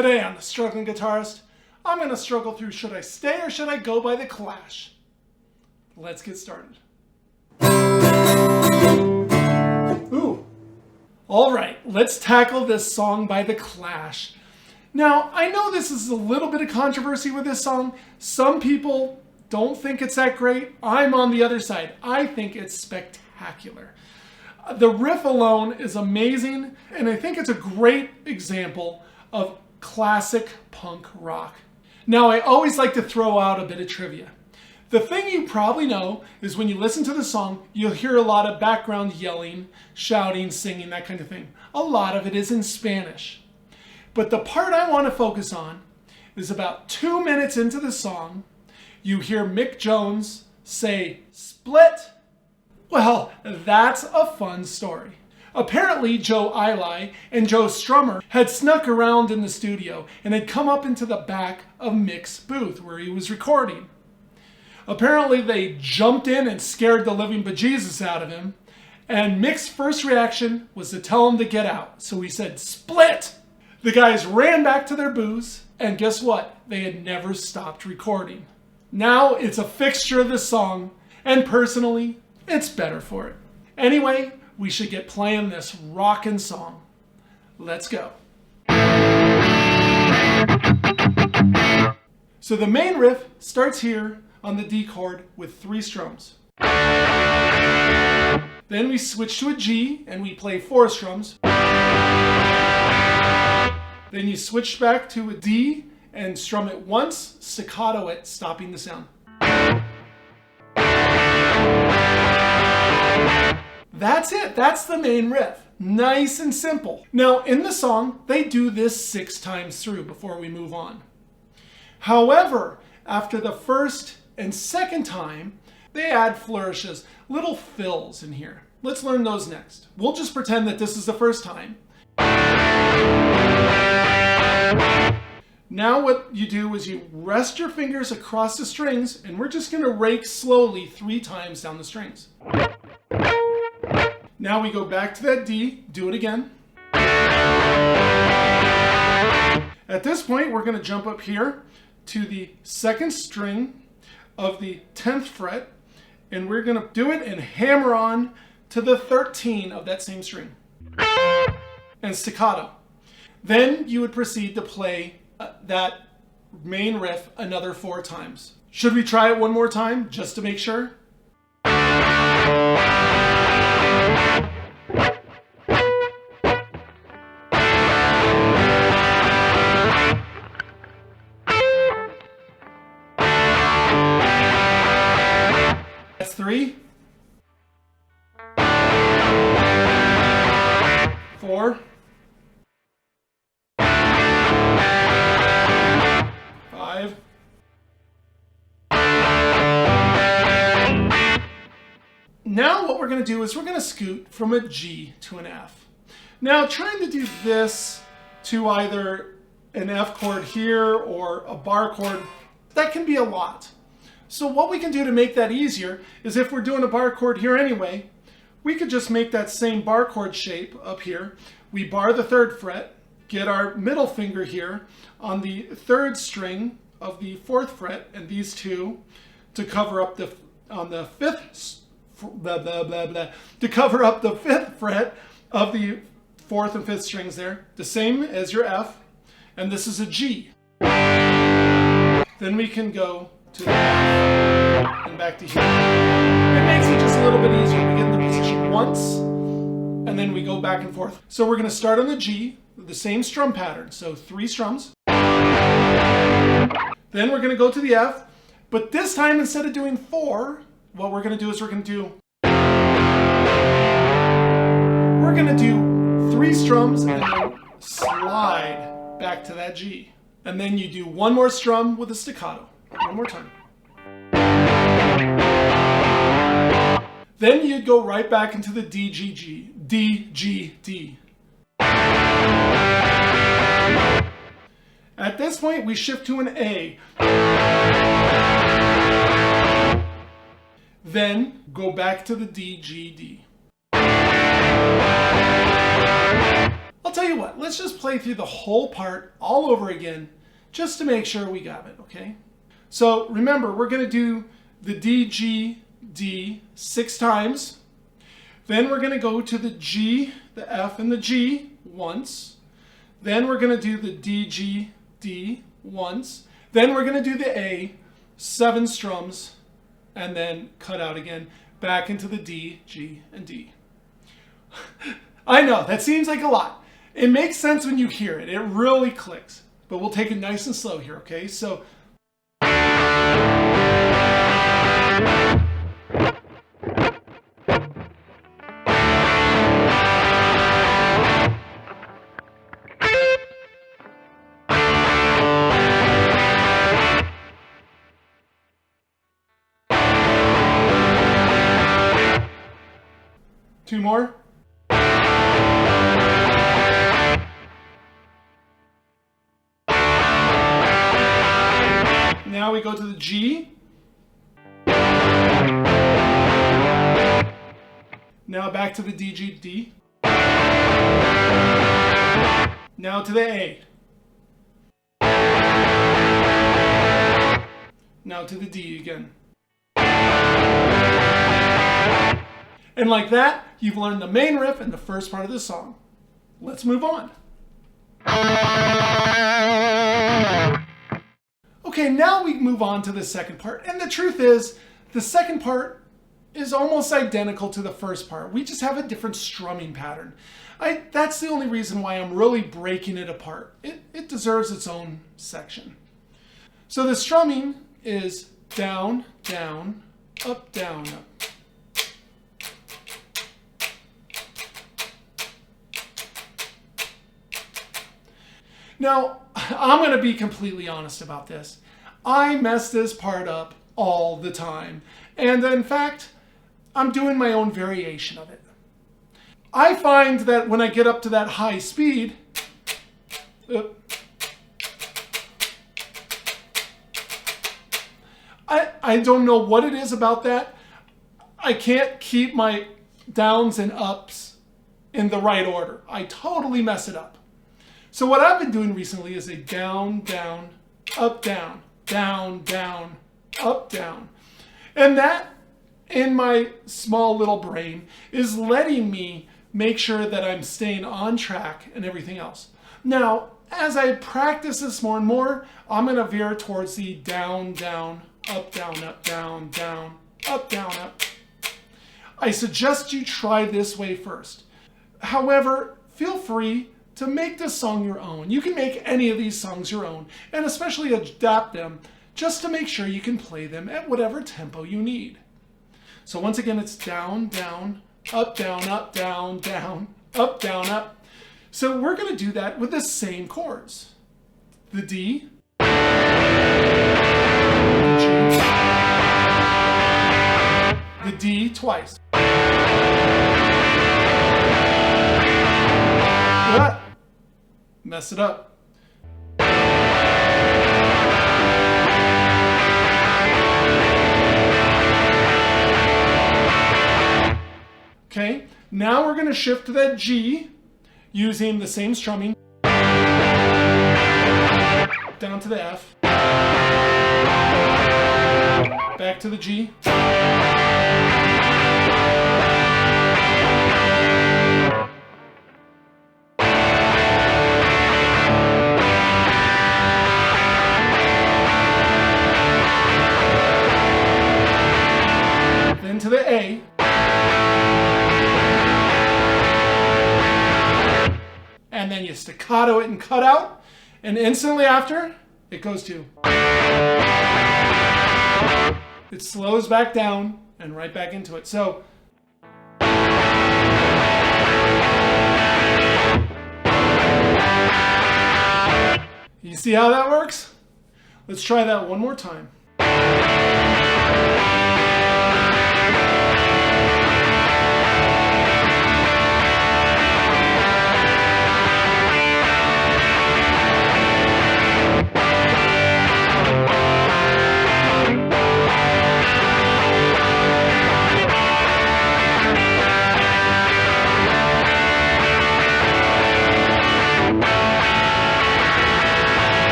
Today on The Struggling Guitarist, I'm going to struggle through Should I Stay or Should I Go by The Clash? Let's get started. Ooh. Alright, let's tackle this song by The Clash. Now, I know this is a little bit of controversy with this song. Some people don't think it's that great. I'm on the other side. I think it's spectacular. The riff alone is amazing, and I think it's a great example of classic punk rock. Now, I always like to throw out a bit of trivia. The thing you probably know is when you listen to the song, you'll hear a lot of background yelling, shouting, singing, that kind of thing. A lot of it is in Spanish. But the part I want to focus on is about 2 minutes into the song, you hear Mick Jones say, "Split." Well, that's a fun story. Apparently, Joe Ili and Joe Strummer had snuck around in the studio and had come up into the back of Mick's booth where he was recording. Apparently, they jumped in and scared the living bejesus out of him, and Mick's first reaction was to tell him to get out. So he said, "Split!" The guys ran back to their booths, and guess what? They had never stopped recording. Now it's a fixture of the song, and personally, it's better for it. Anyway, we should get playing this rockin' song. Let's go. So the main riff starts here on the D chord with 3 strums. Then we switch to a G and we play 4 strums. Then you switch back to a D and strum it once, staccato it, stopping the sound. That's it. That's the main riff. Nice and simple. Now, in the song, they do this 6 times through before we move on. However, after the first and second time, they add flourishes, little fills in here. Let's learn those next. We'll just pretend that this is the first time. Now what you do is you rest your fingers across the strings, and we're just going to rake slowly 3 times down the strings. Now we go back to that D, do it again. At this point, we're going to jump up here to the 2nd string of the 10th fret, and we're going to do it and hammer on to the 13 of that same string, and staccato. Then you would proceed to play that main riff another 4 times. Should we try it one more time, just to make sure? That's 3. 4. 5. Now what we're going to do is we're going to scoot from a G to an F. Now trying to do this to either an F chord here or a bar chord, that can be a lot. So what we can do to make that easier is if we're doing a bar chord here anyway, we could just make that same bar chord shape up here. We bar the 3rd fret, get our middle finger here on the 3rd string of the 4th fret, and these 2 to cover up the on the 5th to cover up the 5th fret of the 4th and 5th strings there, the same as your F, and this is a G. Then we can go to the F and back to here. It makes it just a little bit easier. We get in the position once, and then we go back and forth. So we're going to start on the G with the same strum pattern, so 3 strums. Then we're going to go to the F, but this time instead of doing 4, what we're going to do is we're going to do 3 strums and then slide back to that G. And then you do 1 more strum with a staccato. 1 more time. Then you go right back into the D, G, G, D, G, D. At this point, we shift to an A. Then go back to the D, G, D. I'll tell you what, let's just play through the whole part all over again just to make sure we got it, okay? So remember, we're going to do the D, G, D 6 times. Then we're going to go to the G, the F, and the G once. Then we're going to do the D, G, D once. Then we're going to do the A, 7 strums, and then cut out again, back into the D, G, and D. I know, that seems like a lot. It makes sense when you hear it. It really clicks. But we'll take it nice and slow here, okay? So... Two more. Now we go to the G. Now back to the D, G, D. Now to the A. Now to the D again. And like that, you've learned the main riff and the first part of the song. Let's move on. Okay, now we move on to the second part. And the truth is, the second part is almost identical to the first part. We just have a different strumming pattern. That's the only reason why I'm really breaking it apart. It deserves its own section. So the strumming is down, down, up, down, up. Now, I'm going to be completely honest about this. I mess this part up all the time. And in fact, I'm doing my own variation of it. I find that when I get up to that high speed, I don't know what it is about that. I can't keep my downs and ups in the right order. I totally mess it up. So what I've been doing recently is a down, down, up, down, down, down, up, down. And that, in my small little brain, is letting me make sure that I'm staying on track and everything else. Now, as I practice this more and more, I'm going to veer towards the down, down, up, down, up, down, down, up, down, up. I suggest you try this way first. However, feel free to make this song your own. You can make any of these songs your own, and especially adapt them just to make sure you can play them at whatever tempo you need. So once again, it's down, down, up, down, up, down, down, up, down, up. So we're going to do that with the same chords. The D, the G, the D twice. Mess it up. Okay, now we're going to shift to that G using the same strumming. Down to the F. Back to the G. To the A, and then you staccato it and cut out, and instantly after, it goes to. It slows back down and right back into it. So, you see how that works? Let's try that one more time.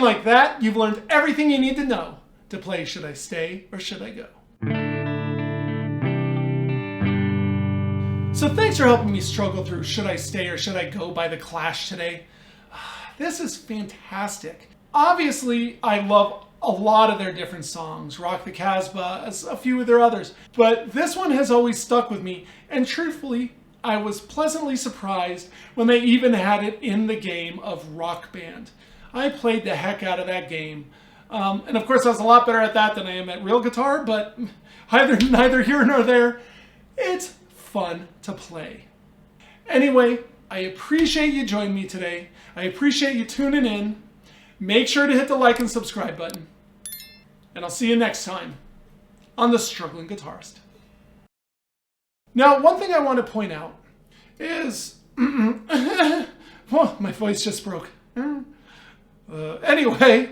And like that, you've learned everything you need to know to play Should I Stay or Should I Go? So thanks for helping me struggle through Should I Stay or Should I Go by The Clash today. This is fantastic. Obviously, I love a lot of their different songs, Rock the Casbah, as a few of their others, but this one has always stuck with me, and truthfully, I was pleasantly surprised when they even had it in the game of Rock Band. I played the heck out of that game. And of course, I was a lot better at that than I am at real guitar, but neither here nor there. It's fun to play. Anyway, I appreciate you joining me today. I appreciate you tuning in. Make sure to hit the like and subscribe button. And I'll see you next time on The Struggling Guitarist. Now, one thing I want to point out is... oh, my voice just broke. Anyway,